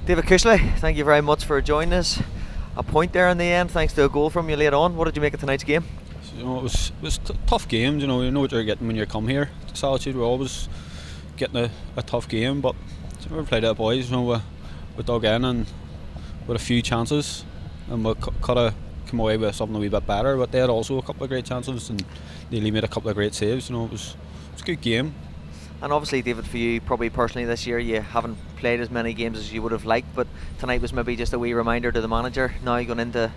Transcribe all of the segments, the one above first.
David Cushley, thank you very much for joining us. A point there in the end, thanks to a goal from you later on. What did you make of tonight's game? It was tough game. You know what you're getting when you come here to Solitude. We're always getting a tough game, but we played our boys. We dug in and with a few chances, and we could have come away with something a wee bit better. But they had also a couple of great chances and nearly made a couple of great saves. It was a good game. And obviously, David, for you, probably personally this year, you haven't played as many games as you would have liked, but tonight was maybe just a wee reminder to the manager, now going into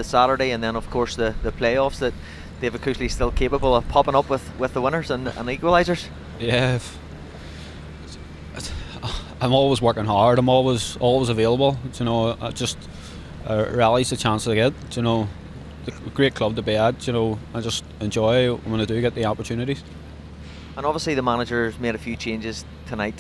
Saturday, and then of course the playoffs, that David Cushley's still capable of popping up with the winners and equalisers. Yeah, I'm always working hard. I'm always available. Rally's the chance I get. A great club to be at. I just enjoy when I do get the opportunities. And obviously the manager's made a few changes tonight,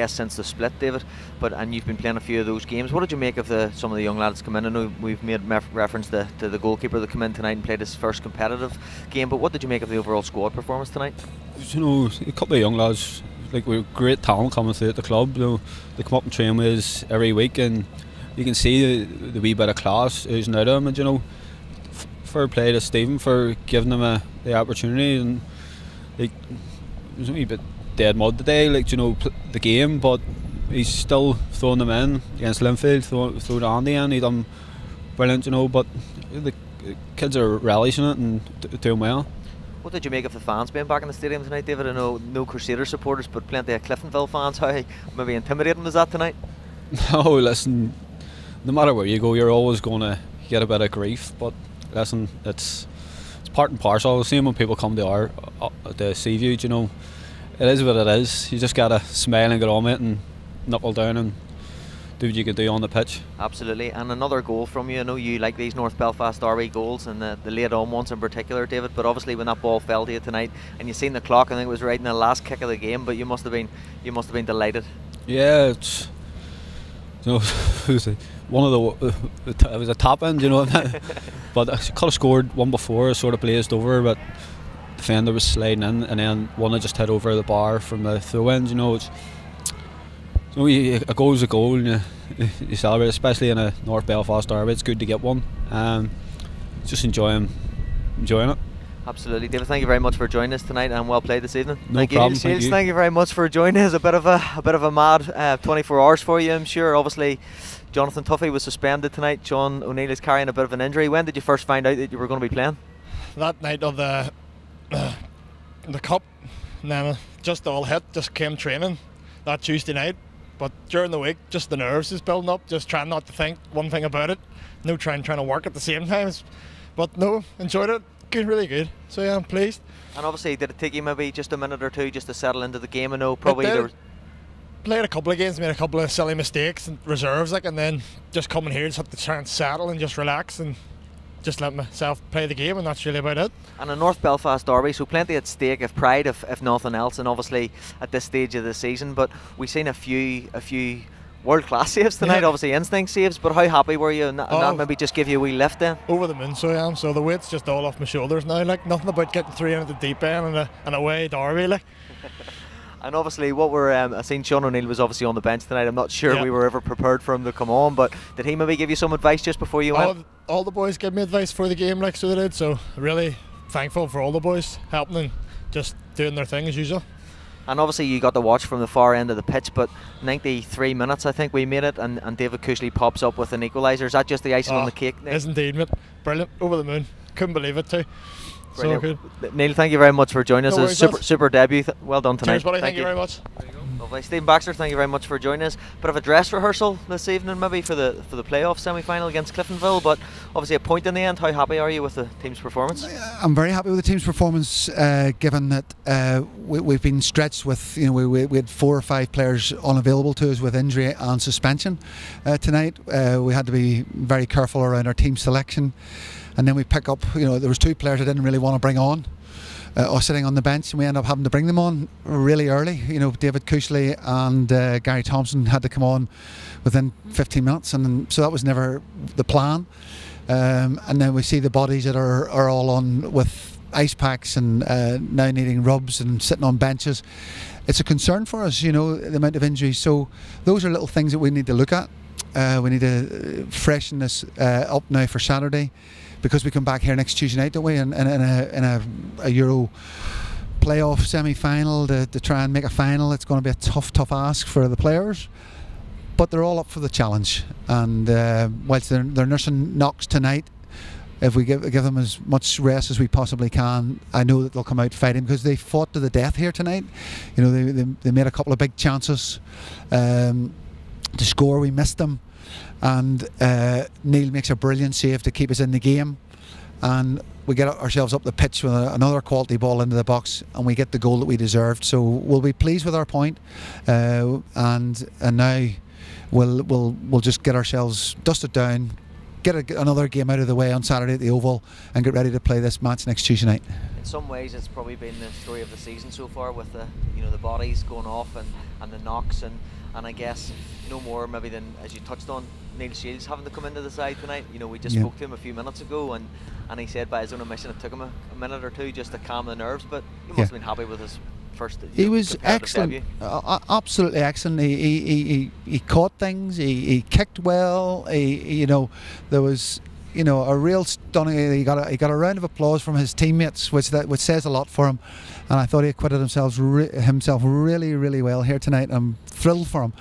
since the split, David. And you've been playing a few of those games. What did you make of some of the young lads come in? I know we've made reference to the goalkeeper that came in tonight and played his first competitive game. But what did you make of the overall squad performance tonight? A couple of young lads, we've great talent coming through at the club. They come up and train with us every week, and you can see the wee bit of class oozing out of them. And fair play to Stephen for giving them the opportunity. And it was a wee bit dead mud today, the game, but he's still throwing them in against Linfield, throwing Andy in. He done brilliant, but the kids are relishing it and doing well. What did you make of the fans being back in the stadium tonight, David? I know no Crusaders supporters, but plenty of Cliftonville fans. How maybe intimidating was that tonight? No, listen, no matter where you go, you're always going to get a bit of grief, but listen, it's part and parcel. The same when people come to the Seaview, it is what it is. You just gotta smile and get on with it and knuckle down and do what you can do on the pitch. Absolutely. And another goal from you. I know you like these North Belfast derby goals, and the late on ones in particular, David, but obviously when that ball fell to you tonight and you seen the clock, I think it was right in the last kick of the game, but you must have been delighted. Yeah, it's one of it was a top end, but I could have scored one before. It sort of blazed over, but the defender was sliding in, and then one had just hit over the bar from the throw-in. A goal is a goal, and you celebrate, especially in a North Belfast derby. It's good to get one. Just enjoying it. Absolutely, David. Thank you very much for joining us tonight, and well played this evening. No problem. Thank you. Thank you very much for joining us. A bit of a mad 24 hours for you, I'm sure. Obviously, Jonathan Tuffy was suspended tonight. John O'Neill is carrying a bit of an injury. When did you first find out that you were going to be playing? That night of the cup, and then just all hit. Just came training that Tuesday night. But during the week, just the nerves is building up. Just trying not to think one thing about it. No trying to work at the same time. But no, enjoyed it. Good, really good. So yeah, I'm pleased. And obviously, did it take you maybe just a minute or two just to settle into the game? I know probably played a couple of games, made a couple of silly mistakes and reserves, and then just coming here, just have to try and settle and just relax and just let myself play the game, and that's really about it. And a North Belfast derby, so plenty at stake, if pride, if nothing else, and obviously at this stage of the season. But we've seen a few world-class saves tonight, obviously instinct saves, but how happy were you, and that maybe just give you a wee lift then? Over the moon, so I am. So the weight's just all off my shoulders now, nothing about getting 3 in at the deep end and away derby, And obviously, I seen Sean O'Neill was obviously on the bench tonight. I'm not sure we were ever prepared for him to come on, but did he maybe give you some advice just before you went? All the boys gave me advice for the game, so they did. So really thankful for all the boys helping and just doing their thing as usual. And obviously you got to watch from the far end of the pitch, but 93 minutes I think we made it, and David Cushley pops up with an equaliser. Is that just the icing on the cake? It is indeed, mate. Brilliant. Over the moon. Couldn't believe it too. Brilliant. So good. Neil, thank you very much for joining us. No worries, super debut. Well done tonight. Cheers, buddy. Thank you very much. Lovely. Stephen Baxter, thank you very much for joining us. Bit of a dress rehearsal this evening maybe for the playoff semi-final against Cliftonville, but obviously a point in the end. How happy are you with the team's performance? I'm very happy with the team's performance, given that we've been stretched with, we had 4 or 5 players unavailable to us with injury and suspension. Tonight we had to be very careful around our team selection, and then we pick up, there was 2 players I didn't really want to bring on. Sitting on the bench, and we end up having to bring them on really early. David Cushley and Gary Thompson had to come on within 15 minutes, and so that was never the plan. And then we see the bodies that are all on with ice packs and now needing rubs and sitting on benches. it's a concern for us, you know, the amount of injuries. So those are little things that we need to look at. We need to freshen this up now for Saturday, because we come back here next Tuesday night, don't we? In a Euro playoff semi-final to try and make a final. It's going to be a tough ask for the players, but they're all up for the challenge. And whilst they're nursing knocks tonight, if we give them as much rest as we possibly can, I know that they'll come out fighting, because they fought to the death here tonight. You know, they made a couple of big chances to score. We missed them, and Neil makes a brilliant save to keep us in the game, and we get ourselves up the pitch with another quality ball into the box, and we get the goal that we deserved. So we'll be pleased with our point, and now we'll just get ourselves dusted down, get another game out of the way on Saturday at the Oval, and get ready to play this match next Tuesday night. In some ways, it's probably been the story of the season so far, with the bodies going off and the knocks, and I guess no more maybe than, as you touched on, Neil Shields having to come into the side tonight. You know, we just spoke to him a few minutes ago, and he said by his own admission it took him a minute or two just to calm the nerves, but he must have been happy with his first. He was excellent, absolutely excellent. He caught things. He kicked well. There was a real stunning. He got a round of applause from his teammates, which says a lot for him. And I thought he acquitted himself really, really well here tonight. I'm thrilled for him,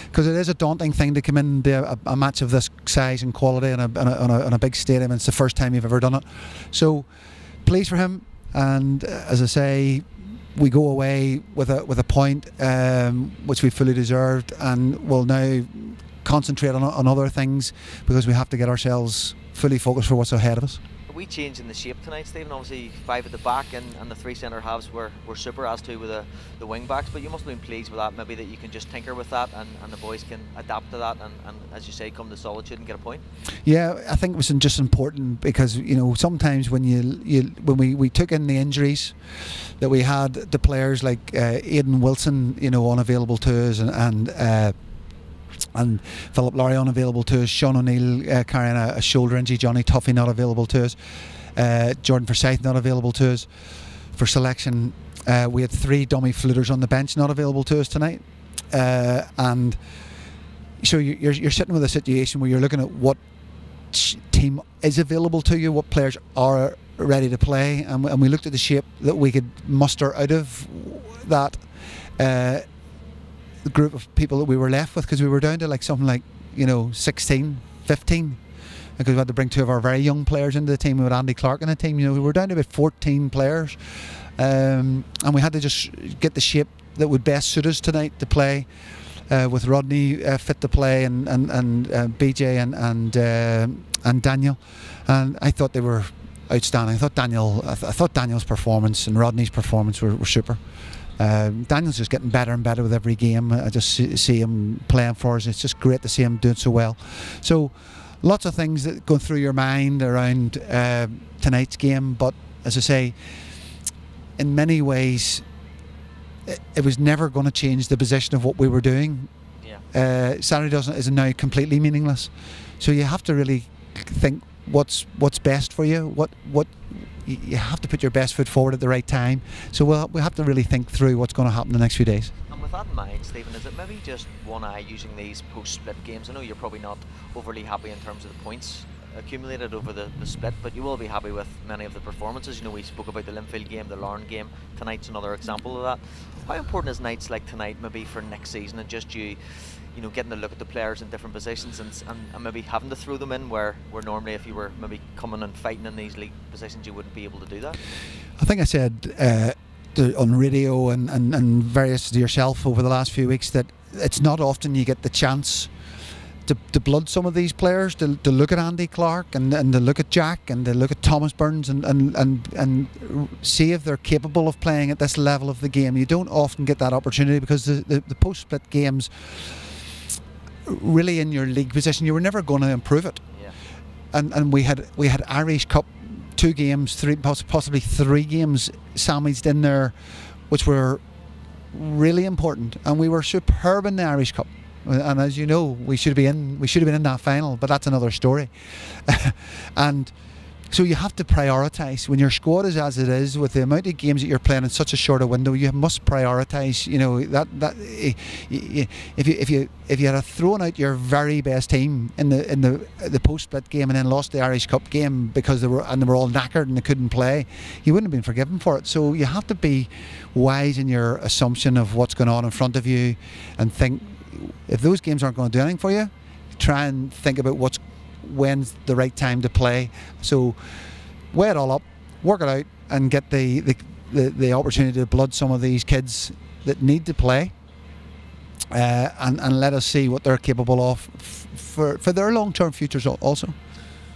because it is a daunting thing to come into a match of this size and quality in a big stadium. And it's the first time you've ever done it. So pleased for him. And as I say, we go away with a point, which we fully deserved, and we'll now concentrate on other things, because we have to get ourselves fully focused for what's ahead of us. Are we changing the shape tonight, Stephen? Obviously 5 at the back, and the 3 centre halves were super, as to with the wing backs, but you must have been pleased with that, maybe that you can just tinker with that, and the boys can adapt to that, and as you say, come to Solitude and get a point. Yeah, I think it was just important, because sometimes when we took in the injuries that we had, the players like Aidan Wilson unavailable to us, and Philip Lowry unavailable to us, Sean O'Neill carrying a shoulder injury, Johnny Tuffy not available to us, Jordan Forsyth not available to us for selection. We had 3 dummy floaters on the bench not available to us tonight, and so you're sitting with a situation where you're looking at what team is available to you, what players are ready to play, and we looked at the shape that we could muster out of that the group of people that we were left with, because we were down to something like 16, 15, because we had to bring 2 of our very young players into the team. We had Andy Clark in the team. We were down to about 14 players, and we had to just get the shape that would best suit us tonight to play, with Rodney fit to play, and BJ and Daniel, and I thought they were outstanding. I thought Daniel's performance and Rodney's performance were super. Daniel's just getting better and better with every game. I just see him playing for us. It's just great to see him doing so well. So lots of things that go through your mind around tonight's game, but as I say, in many ways it was never going to change the position of what we were doing. Saturday is now completely meaningless, so you have to really think what's best for you. What you have to put your best foot forward at the right time. So we'll have to really think through what's going to happen the next few days. And with that in mind, Stephen, is it maybe just one eye using these post-split games? I know you're probably not overly happy in terms of the points accumulated over the split, but you will be happy with many of the performances. We spoke about the Linfield game, the Larne game. Tonight's another example of that. How important is nights like tonight maybe for next season, and just getting to look at the players in different positions and maybe having to throw them in where normally if you were maybe coming and fighting in these league positions you wouldn't be able to do that? I think I said on radio and various to yourself over the last few weeks that it's not often you get the chance to blood some of these players, to look at Andy Clark and to look at Jack and to look at Thomas Burns and see if they're capable of playing at this level of the game. You don't often get that opportunity, because the post-split games, really in your league position, you were never going to improve it. And we had Irish Cup 2 games, possibly 3 games sandwiched in there, which were really important, and we were superb in the Irish Cup. And as you know, we should have been in that final, but that's another story. And So you have to prioritise when your squad is as it is, with the amount of games that you're playing in such a short a window. You must prioritise. You know that if you had thrown out your very best team in the post-split game and then lost the Irish Cup game because they were all knackered and they couldn't play, you wouldn't have been forgiven for it. So you have to be wise in your assumption of what's going on in front of you, and think, if those games aren't going to do anything for you, try and think about when's the right time to play. So weigh it all up, work it out, and get the opportunity to blood some of these kids that need to play, and let us see what they're capable of for their long-term futures also.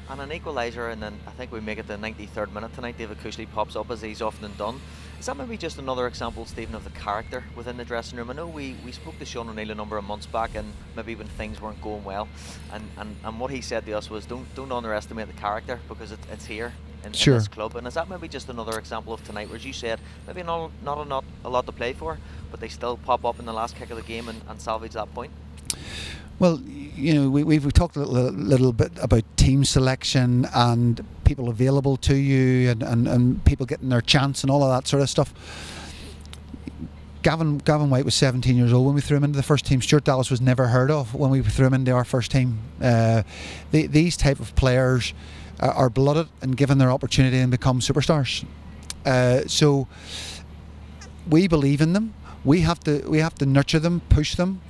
And an equaliser, and then I think we make it the 93rd minute tonight. David Cushley pops up, as he's often done. Is that maybe just another example, Stephen, of the character within the dressing room? I know we spoke to Sean O'Neill a number of months back, and maybe when things weren't going well, and what he said to us was, don't underestimate the character, because it's here in this club. And is that maybe just another example of tonight, where, as you said, maybe not a lot to play for, but they still pop up in the last kick of the game and salvage that point? Well, you know, we've talked a little bit about team selection and people available to you, and people getting their chance and all of that sort of stuff. Gavin White was 17 years old when we threw him into the first team. Stuart Dallas was never heard of when we threw him into our first team. These type of players are blooded and given their opportunity and become superstars. So we believe in them. We have to nurture them, push them.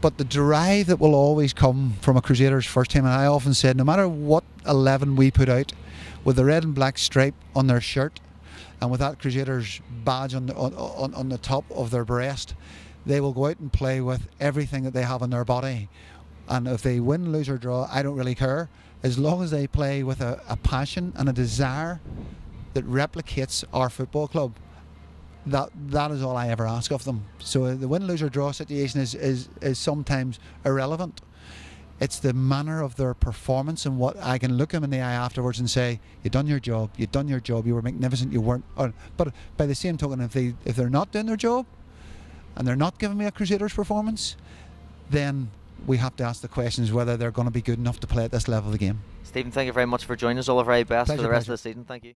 But the drive that will always come from a Crusaders first team, and I often said, no matter what 11 we put out, with the red and black stripe on their shirt and with that Crusaders badge on the top of their breast, they will go out and play with everything that they have on their body. And if they win, lose or draw, I don't really care, as long as they play with a passion and a desire that replicates our football club. That is all I ever ask of them. So the win, lose or draw situation is sometimes irrelevant. It's the manner of their performance, and what I can look them in the eye afterwards and say, "You've done your job. You've done your job. You were magnificent. You weren't." But by the same token, if they're not doing their job and they're not giving me a Crusaders performance, then we have to ask the questions whether they're going to be good enough to play at this level of the game. Stephen, thank you very much for joining us. All the very best for the rest of the season. Thank you.